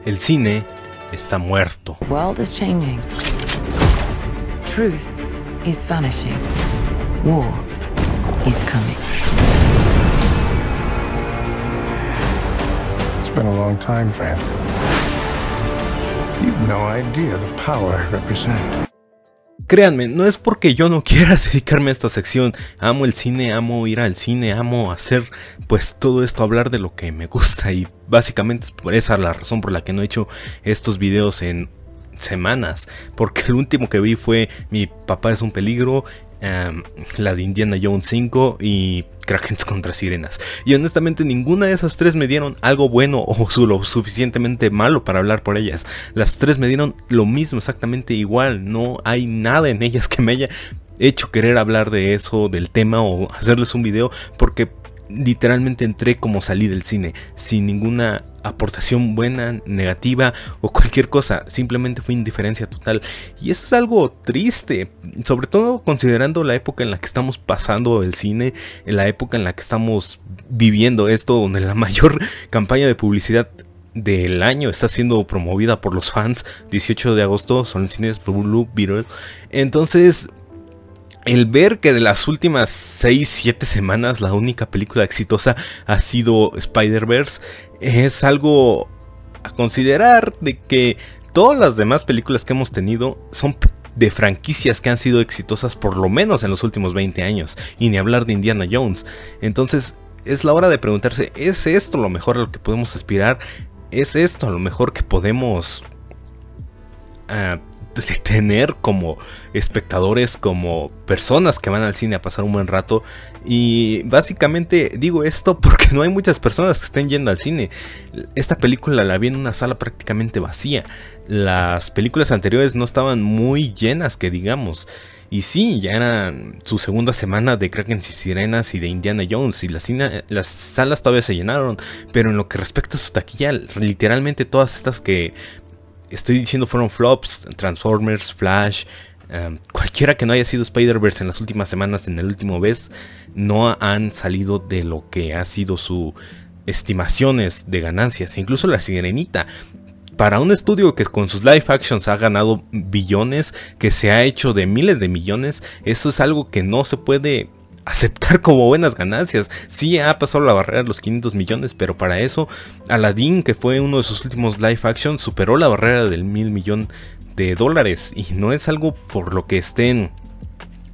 El cine está muerto. The world is changing. Truth is vanishing. War is coming. It's been a long time, friend. You've no idea the power I represent. Créanme, no es porque yo no quiera dedicarme a esta sección. Amo el cine, amo ir al cine, amo hacer pues todo esto, hablar de lo que me gusta. Y básicamente es por esa la razón por la que no he hecho estos videos en semanas. Porque el último que vi fue Mi papá es un peligro, la de Indiana Jones 5 y Krakens contra sirenas. Y honestamente ninguna de esas tres me dieron algo bueno o lo suficientemente malo para hablar por ellas. Las tres me dieron lo mismo, exactamente igual. No hay nada en ellas que me haya hecho querer hablar de eso, del tema, o hacerles un video, porque literalmente entré como salí del cine, sin ninguna aportación buena, negativa o cualquier cosa. Simplemente fue indiferencia total. Y eso es algo triste, sobre todo considerando la época en la que estamos pasando el cine, en la época en la que estamos viviendo esto, donde la mayor campaña de publicidad del año está siendo promovida por los fans. 18 de agosto son los cines Blue Beetle. Entonces, el ver que de las últimas 6-7 semanas la única película exitosa ha sido Spider-Verse es algo a considerar, de que todas las demás películas que hemos tenido son de franquicias que han sido exitosas por lo menos en los últimos 20 años, y ni hablar de Indiana Jones. Entonces es la hora de preguntarse, ¿es esto lo mejor a lo que podemos aspirar? ¿Es esto a lo mejor que podemos de tener como espectadores, como personas que van al cine a pasar un buen rato? Y básicamente digo esto porque no hay muchas personas que estén yendo al cine. Esta película la vi en una sala prácticamente vacía. Las películas anteriores no estaban muy llenas, que digamos. Y sí, ya era su segunda semana de Krakens y sirenas y de Indiana Jones, y las salas todavía se llenaron. Pero en lo que respecta a su taquilla, literalmente todas estas que estoy diciendo fueron flops. Transformers, Flash, cualquiera que no haya sido Spider-Verse en las últimas semanas, en el último mes, no han salido de lo que ha sido sus estimaciones de ganancias. Incluso La Sirenita, para un estudio que con sus live actions ha ganado billones, que se ha hecho de miles de millones, eso es algo que no se puede aceptar como buenas ganancias. Sí ha pasado la barrera de los 500 millones, pero para eso Aladdin, que fue uno de sus últimos live action, superó la barrera del $1,000,000,000 y no es algo por lo que estén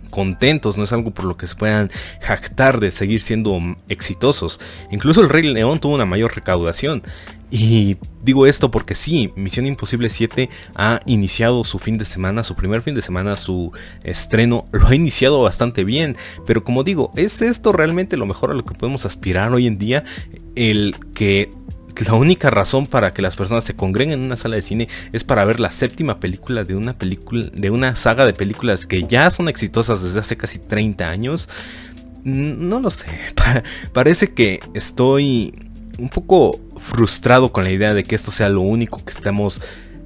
contentos, no es algo por lo que se puedan jactar de seguir siendo exitosos. Incluso El Rey León tuvo una mayor recaudación. Y digo esto porque sí, Misión Imposible 7 ha iniciado su fin de semana, su primer fin de semana, su estreno, lo ha iniciado bastante bien. Pero como digo, ¿es esto realmente lo mejor a lo que podemos aspirar hoy en día? El que la única razón para que las personas se congreguen en una sala de cine es para ver la séptima película de una saga de películas que ya son exitosas desde hace casi 30 años. No lo sé, parece que estoy un poco frustrado con la idea de que esto sea lo único que estemos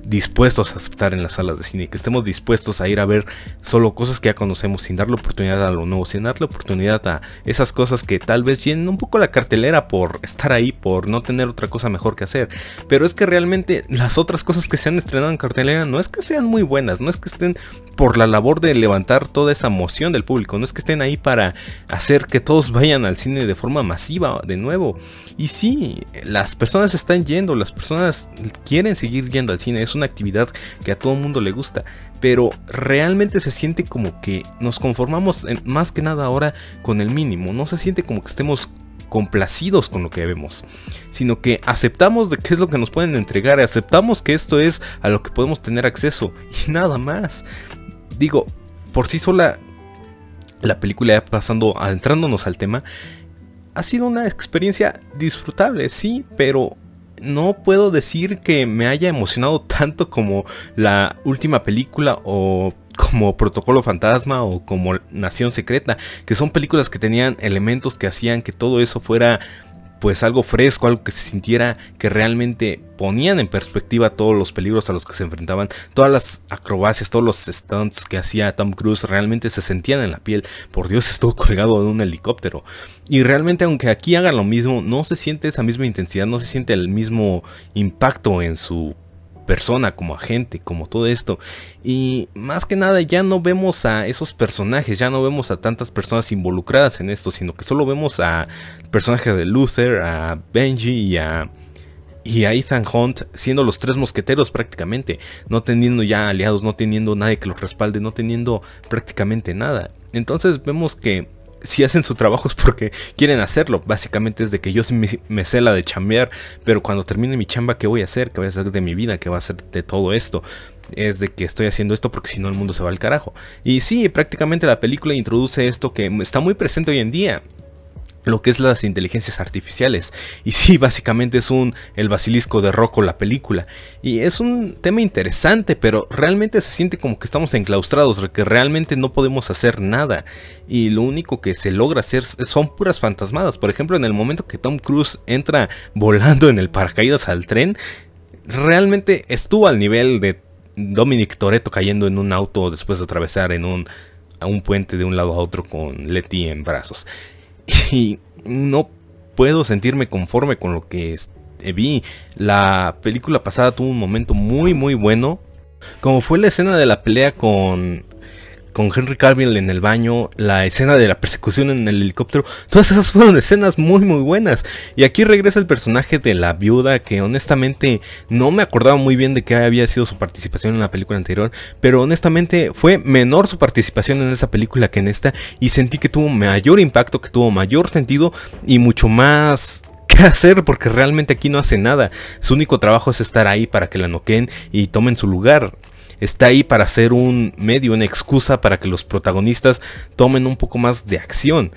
dispuestos a aceptar en las salas de cine, que estemos dispuestos a ir a ver solo cosas que ya conocemos, sin darle oportunidad a lo nuevo, sin darle oportunidad a esas cosas que tal vez llenen un poco la cartelera por estar ahí, por no tener otra cosa mejor que hacer. Pero es que realmente las otras cosas que se han estrenado en cartelera no es que sean muy buenas, no es que estén por la labor de levantar toda esa emoción del público, no es que estén ahí para hacer que todos vayan al cine de forma masiva de nuevo. Y sí, las personas están yendo, las personas quieren seguir yendo al cine, es una actividad que a todo el mundo le gusta, pero realmente se siente como que nos conformamos más que nada ahora con el mínimo. No se siente como que estemos complacidos con lo que vemos, sino que aceptamos de qué es lo que nos pueden entregar, aceptamos que esto es a lo que podemos tener acceso y nada más. Digo, por sí sola la película, ya adentrándonos al tema, ha sido una experiencia disfrutable, sí, pero no puedo decir que me haya emocionado tanto como la última película, o como Protocolo Fantasma, o como Nación Secreta, que son películas que tenían elementos que hacían que todo eso fuera pues algo fresco, algo que se sintiera que realmente ponían en perspectiva todos los peligros a los que se enfrentaban, todas las acrobacias, todos los stunts que hacía Tom Cruise realmente se sentían en la piel. Por Dios, estuvo colgado de un helicóptero. Y realmente, aunque aquí hagan lo mismo, no se siente esa misma intensidad, no se siente el mismo impacto en su persona como agente, como todo esto. Y más que nada ya no vemos a esos personajes, ya no vemos a tantas personas involucradas en esto, sino que solo vemos a personajes de Luther, a Benji y a Ethan Hunt siendo los tres mosqueteros prácticamente, no teniendo ya aliados, no teniendo nadie que los respalde, no teniendo prácticamente nada. Entonces vemos que si hacen su trabajo es porque quieren hacerlo. Básicamente es de que yo me sé la de chambear, pero cuando termine mi chamba, ¿qué voy a hacer? ¿Qué voy a hacer de mi vida? ¿Qué va a hacer de todo esto? Es de que estoy haciendo esto porque si no el mundo se va al carajo. Y sí, prácticamente la película introduce esto que está muy presente hoy en día, lo que es las inteligencias artificiales. Y sí, básicamente es el basilisco de Rocco, la película. Y es un tema interesante, pero realmente se siente como que estamos enclaustrados, que realmente no podemos hacer nada. Y lo único que se logra hacer son puras fantasmadas. Por ejemplo, en el momento que Tom Cruise entra volando en el paracaídas al tren, realmente estuvo al nivel de Dominic Toretto cayendo en un auto después de atravesar a un puente de un lado a otro con Letty en brazos. Y no puedo sentirme conforme con lo que vi. La película pasada tuvo un momento muy muy bueno, como fue la escena de la pelea con Henry Cavill en el baño, la escena de la persecución en el helicóptero. Todas esas fueron escenas muy muy buenas. Y aquí regresa el personaje de la viuda, que honestamente no me acordaba muy bien de qué había sido su participación en la película anterior, pero honestamente fue menor su participación en esa película que en esta, y sentí que tuvo mayor impacto, que tuvo mayor sentido y mucho más que hacer, porque realmente aquí no hace nada. Su único trabajo es estar ahí para que la noqueen y tomen su lugar. Está ahí para ser un medio, una excusa para que los protagonistas tomen un poco más de acción.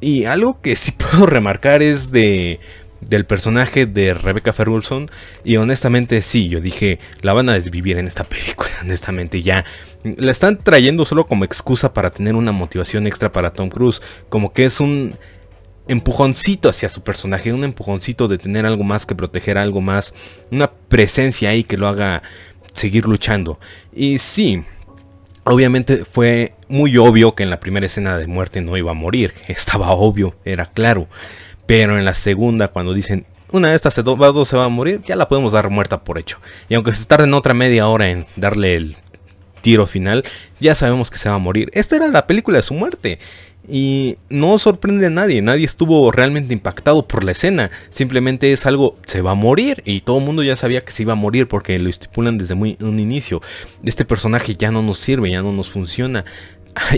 Y algo que sí puedo remarcar es del personaje de Rebecca Ferguson. Y honestamente sí, yo dije, la van a desvivir en esta película. Honestamente ya la están trayendo solo como excusa para tener una motivación extra para Tom Cruise. Como que es un empujoncito hacia su personaje, un empujoncito de tener algo más que proteger, algo más, una presencia ahí que lo haga seguir luchando. Y sí, obviamente fue muy obvio que en la primera escena de muerte no iba a morir. Estaba obvio, era claro. Pero en la segunda, cuando dicen una de estas dos se va a morir, ya la podemos dar muerta por hecho. Y aunque se tarden otra media hora en darle el tiro final, ya sabemos que se va a morir. Esta era la película de su muerte. Y no sorprende a nadie, nadie estuvo realmente impactado por la escena. Simplemente es algo, se va a morir. Y todo el mundo ya sabía que se iba a morir porque lo estipulan desde un inicio. Este personaje ya no nos sirve, ya no nos funciona.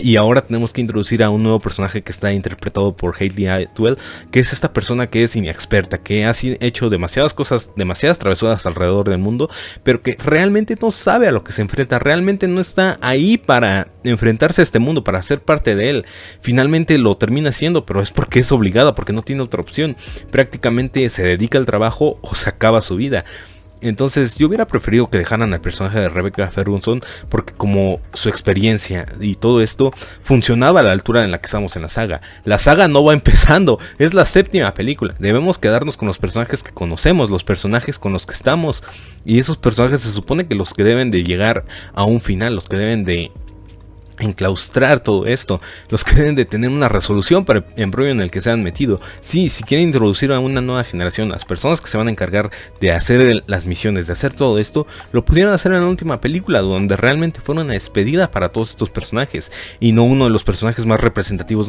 Y ahora tenemos que introducir a un nuevo personaje que está interpretado por Hayley Atwell, que es esta persona que es inexperta, que ha hecho demasiadas cosas, demasiadas travesuras alrededor del mundo, pero que realmente no sabe a lo que se enfrenta, realmente no está ahí para enfrentarse a este mundo, para ser parte de él. Finalmente lo termina haciendo, pero es porque es obligada, porque no tiene otra opción. Prácticamente se dedica al trabajo o se acaba su vida. Entonces yo hubiera preferido que dejaran al personaje de Rebecca Ferguson, porque como su experiencia y todo esto funcionaba a la altura en la que estamos en la saga. La saga no va empezando, es la séptima película. Debemos quedarnos con los personajes que conocemos, los personajes con los que estamos. Y esos personajes se supone que los que deben de llegar a un final, los que deben de enclaustrar todo esto, los que deben de tener una resolución para el embrollo en el que se han metido. Sí, si quieren introducir a una nueva generación, las personas que se van a encargar de hacer las misiones, de hacer todo esto, lo pudieron hacer en la última película, donde realmente fue una despedida para todos estos personajes, y no uno de los personajes más representativos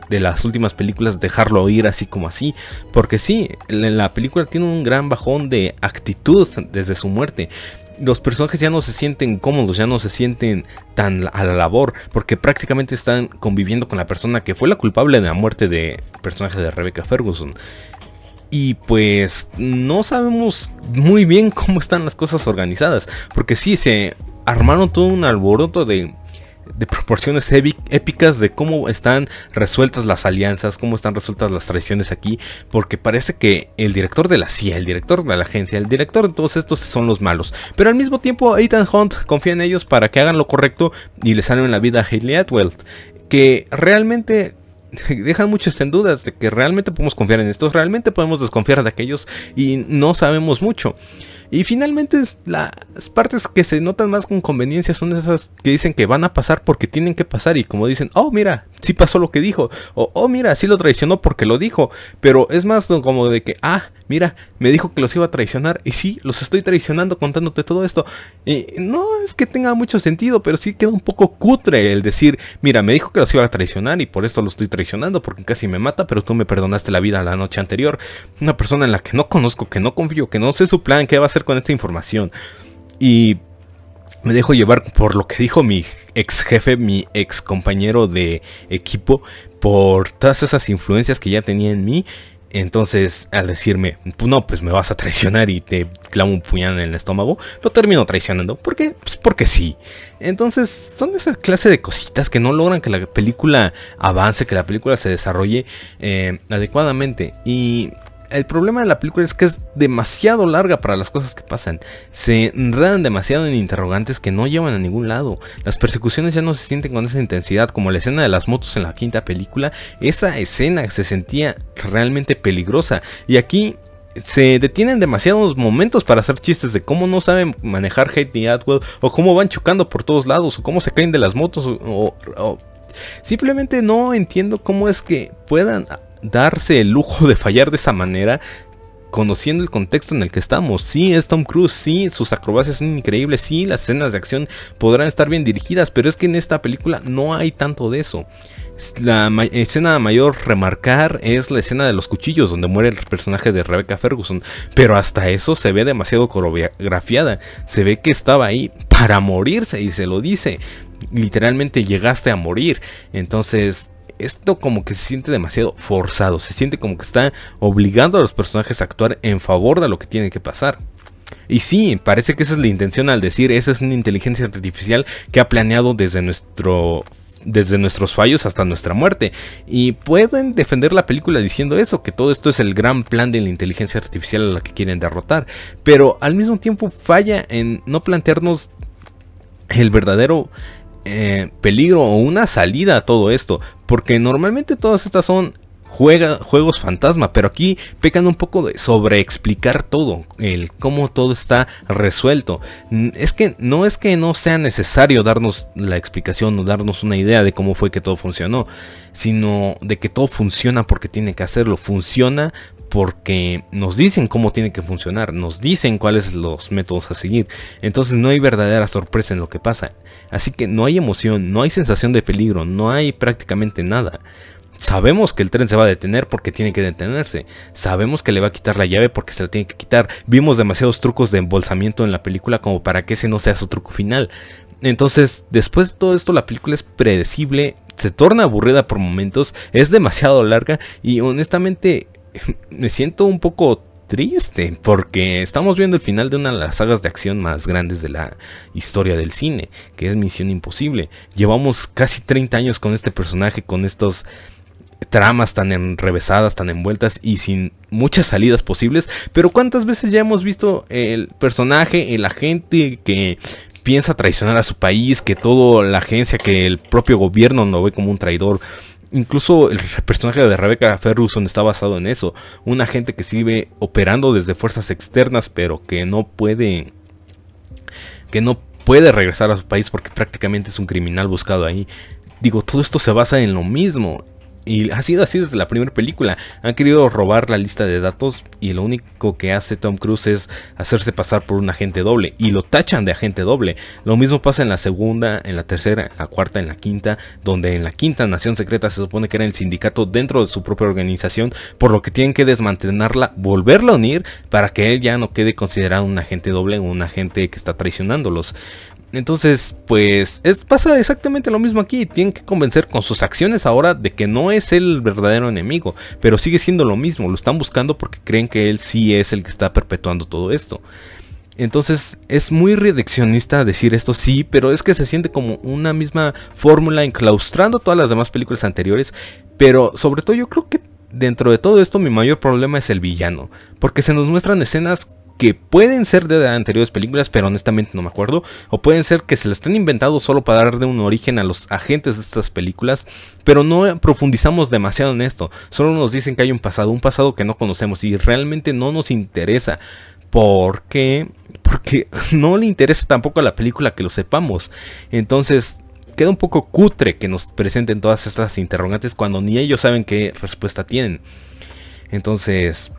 de las últimas películas, dejarlo ir así como así, porque sí, la película tiene un gran bajón de actitud desde su muerte. Los personajes ya no se sienten cómodos, ya no se sienten tan a la labor, porque prácticamente están conviviendo con la persona que fue la culpable de la muerte del personaje de Rebecca Ferguson. Y pues no sabemos muy bien cómo están las cosas organizadas, porque sí, se armaron todo un alboroto de proporciones épicas de cómo están resueltas las alianzas, cómo están resueltas las traiciones aquí, porque parece que el director de la CIA, el director de la agencia, el director de todos estos son los malos, pero al mismo tiempo Ethan Hunt confía en ellos para que hagan lo correcto y le salven la vida a Hayley Atwell, que realmente dejan muchos en dudas de que realmente podemos confiar en estos, realmente podemos desconfiar de aquellos y no sabemos mucho. Y finalmente las partes que se notan más con conveniencia son esas que dicen que van a pasar porque tienen que pasar, y como dicen, oh mira, sí pasó lo que dijo, o oh mira, sí lo traicionó porque lo dijo, pero es más como de que, mira, me dijo que los iba a traicionar y sí, los estoy traicionando contándote todo esto. Y no es que tenga mucho sentido, pero sí queda un poco cutre el decir, mira, me dijo que los iba a traicionar y por esto lo estoy traicionando porque casi me mata, pero tú me perdonaste la vida la noche anterior. Una persona en la que no conozco, que no confío, que no sé su plan, qué va a hacer con esta información. Y me dejo llevar por lo que dijo mi ex jefe, mi ex compañero de equipo, por todas esas influencias que ya tenía en mí. Entonces, al decirme, no, pues me vas a traicionar y te clavo un puñal en el estómago, lo termino traicionando. ¿Por qué? Pues porque sí. Entonces, son esa clase de cositas que no logran que la película avance, que la película se desarrolle adecuadamente. Y el problema de la película es que es demasiado larga para las cosas que pasan. Se enredan demasiado en interrogantes que no llevan a ningún lado. Las persecuciones ya no se sienten con esa intensidad como la escena de las motos en la quinta película. Esa escena se sentía realmente peligrosa. Y aquí se detienen demasiados momentos para hacer chistes de cómo no saben manejar Hayley Atwell, o cómo van chocando por todos lados, o cómo se caen de las motos, o simplemente no entiendo cómo es que puedan darse el lujo de fallar de esa manera, conociendo el contexto en el que estamos. Sí, es Tom Cruise, sí, sus acrobacias son increíbles, sí, las escenas de acción podrán estar bien dirigidas, pero es que en esta película no hay tanto de eso. La escena mayor remarcar es la escena de los cuchillos, donde muere el personaje de Rebecca Ferguson, pero hasta eso se ve demasiado coreografiada. Se ve que estaba ahí para morirse y se lo dice, literalmente llegaste a morir. Entonces esto como que se siente demasiado forzado, se siente como que está obligando a los personajes a actuar en favor de lo que tiene que pasar. Y sí, parece que esa es la intención al decir, esa es una inteligencia artificial que ha planeado desde nuestros fallos hasta nuestra muerte. Y pueden defender la película diciendo eso, que todo esto es el gran plan de la inteligencia artificial a la que quieren derrotar. Pero al mismo tiempo falla en no plantearnos el verdadero peligro o una salida a todo esto, porque normalmente todas estas son juegos fantasma, pero aquí pecan un poco de sobreexplicar todo, el cómo todo está resuelto. Es que no sea necesario darnos la explicación o darnos una idea de cómo fue que todo funcionó, sino de que todo funciona porque tiene que hacerlo. Funciona porque nos dicen cómo tiene que funcionar, nos dicen cuáles son los métodos a seguir. Entonces no hay verdadera sorpresa en lo que pasa. Así que no hay emoción, no hay sensación de peligro, no hay prácticamente nada. Sabemos que el tren se va a detener porque tiene que detenerse. Sabemos que le va a quitar la llave porque se la tiene que quitar. Vimos demasiados trucos de embolsamiento en la película como para que ese no sea su truco final. Entonces, después de todo esto, la película es predecible, se torna aburrida por momentos, es demasiado larga y honestamente me siento un poco triste porque estamos viendo el final de una de las sagas de acción más grandes de la historia del cine, que es Misión Imposible. Llevamos casi 30 años con este personaje, con estos tramas tan enrevesadas, tan envueltas y sin muchas salidas posibles. Pero ¿cuántas veces ya hemos visto el personaje, el agente que piensa traicionar a su país, que toda la agencia, que el propio gobierno lo ve como un traidor? Incluso el personaje de Rebecca Ferguson está basado en eso. Un agente que sigue operando desde fuerzas externas, pero que no puede regresar a su país porque prácticamente es un criminal buscado ahí. Digo, todo esto se basa en lo mismo. Y ha sido así desde la primera película. Han querido robar la lista de datos y lo único que hace Tom Cruise es hacerse pasar por un agente doble. Y lo tachan de agente doble. Lo mismo pasa en la segunda, en la tercera, en la cuarta, en la quinta. Donde en la quinta Nación Secreta se supone que era el sindicato dentro de su propia organización. Por lo que tienen que desmantelarla, volverla a unir para que él ya no quede considerado un agente doble o un agente que está traicionándolos. Entonces, pues, pasa exactamente lo mismo aquí. Tienen que convencer con sus acciones ahora de que no es el verdadero enemigo, pero sigue siendo lo mismo. Lo están buscando porque creen que él sí es el que está perpetuando todo esto. Entonces, es muy reduccionista decir esto, sí, pero es que se siente como una misma fórmula enclaustrando todas las demás películas anteriores. Pero sobre todo yo creo que dentro de todo esto mi mayor problema es el villano, porque se nos muestran escenas que pueden ser de anteriores películas, pero honestamente no me acuerdo, o pueden ser que se lo estén inventando solo para darle un origen a los agentes de estas películas, pero no profundizamos demasiado en esto. Solo nos dicen que hay un pasado que no conocemos y realmente no nos interesa. ¿Por qué? Porque no le interesa tampoco a la película que lo sepamos. Entonces queda un poco cutre que nos presenten todas estas interrogantes cuando ni ellos saben qué respuesta tienen. Entonces,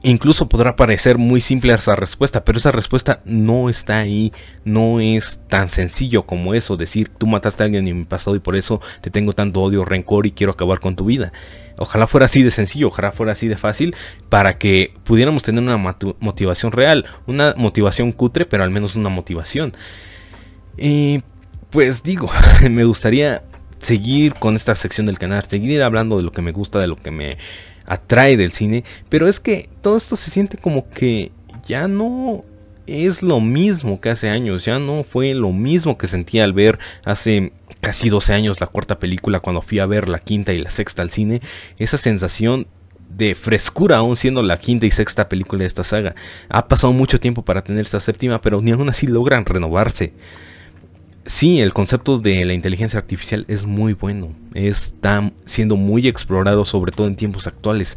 incluso podrá parecer muy simple esa respuesta, pero esa respuesta no está ahí. No es tan sencillo como eso, decir tú mataste a alguien en mi pasado y por eso te tengo tanto odio, rencor y quiero acabar con tu vida. Ojalá fuera así de sencillo, ojalá fuera así de fácil, para que pudiéramos tener una motivación real, una motivación cutre, pero al menos una motivación. Y pues digo, me gustaría seguir con esta sección del canal, seguir hablando de lo que me gusta, de lo que me atrae del cine, pero es que todo esto se siente como que ya no es lo mismo que hace años, ya no fue lo mismo que sentía al ver hace casi 12 años la cuarta película, cuando fui a ver la quinta y la sexta al cine. Esa sensación de frescura aún siendo la quinta y sexta película de esta saga. Ha pasado mucho tiempo para tener esta séptima, pero ni aún así logran renovarse. Sí, el concepto de la inteligencia artificial es muy bueno, está siendo muy explorado sobre todo en tiempos actuales,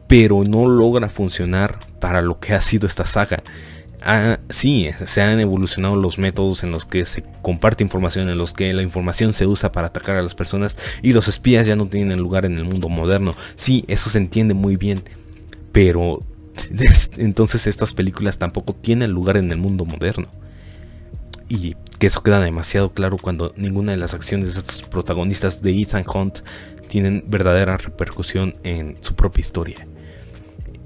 pero no logra funcionar para lo que ha sido esta saga. Sí, se han evolucionado los métodos en los que se comparte información, en los que la información se usa para atacar a las personas y los espías ya no tienen lugar en el mundo moderno. Sí, eso se entiende muy bien, pero entonces estas películas tampoco tienen lugar en el mundo moderno. Y que eso queda demasiado claro cuando ninguna de las acciones de estos protagonistas de Ethan Hunt tienen verdadera repercusión en su propia historia.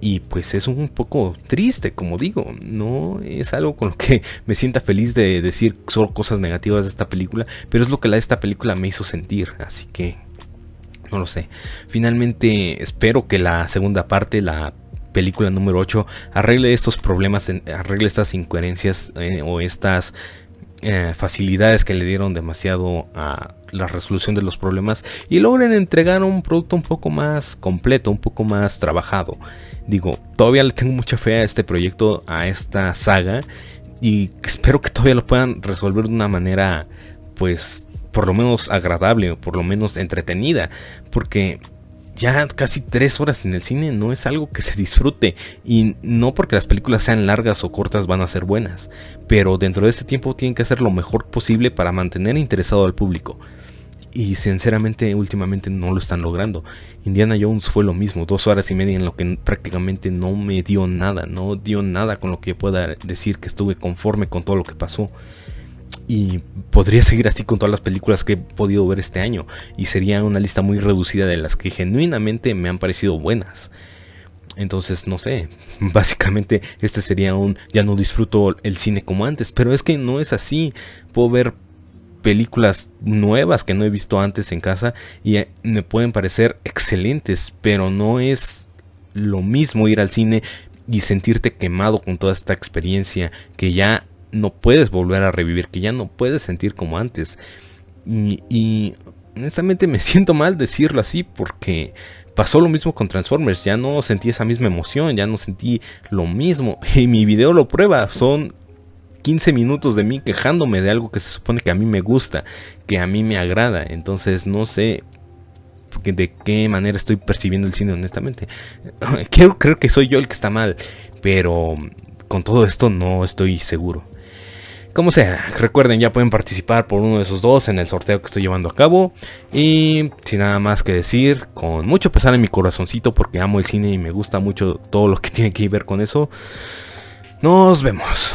Y pues es un poco triste, como digo, no es algo con lo que me sienta feliz de decir solo cosas negativas de esta película, pero es lo que esta película me hizo sentir, así que no lo sé. Finalmente espero que la segunda parte, la película número 8, arregle estos problemas, arregle estas incoherencias o estas facilidades que le dieron demasiado a la resolución de los problemas y logren entregar un producto un poco más completo, un poco más trabajado. Digo, todavía le tengo mucha fe a este proyecto, a esta saga, y espero que todavía lo puedan resolver de una manera pues por lo menos agradable o por lo menos entretenida, porque ya casi 3 horas en el cine no es algo que se disfrute, y no porque las películas sean largas o cortas van a ser buenas, pero dentro de este tiempo tienen que hacer lo mejor posible para mantener interesado al público, y sinceramente últimamente no lo están logrando. Indiana Jones fue lo mismo, 2 horas y media en lo que prácticamente no me dio nada, no dio nada con lo que pueda decir que estuve conforme con todo lo que pasó. Y podría seguir así con todas las películas que he podido ver este año, y sería una lista muy reducida de las que genuinamente me han parecido buenas. Entonces no sé, básicamente este sería ya no disfruto el cine como antes, pero es que no es así. Puedo ver películas nuevas que no he visto antes en casa y me pueden parecer excelentes, pero no es lo mismo ir al cine y sentirte quemado con toda esta experiencia que ya no puedes volver a revivir, que ya no puedes sentir como antes. Y honestamente me siento mal decirlo así, porque pasó lo mismo con Transformers. Ya no sentí esa misma emoción, ya no sentí lo mismo, y mi video lo prueba. Son 15 minutos de mí quejándome de algo que se supone que a mí me gusta, que a mí me agrada. Entonces no sé de qué manera estoy percibiendo el cine, honestamente. Quiero creer que soy yo el que está mal, pero con todo esto no estoy seguro. Como sea, recuerden, ya pueden participar por uno de esos dos en el sorteo que estoy llevando a cabo. Y sin nada más que decir, con mucho pesar en mi corazoncito, porque amo el cine y me gusta mucho todo lo que tiene que ver con eso, nos vemos.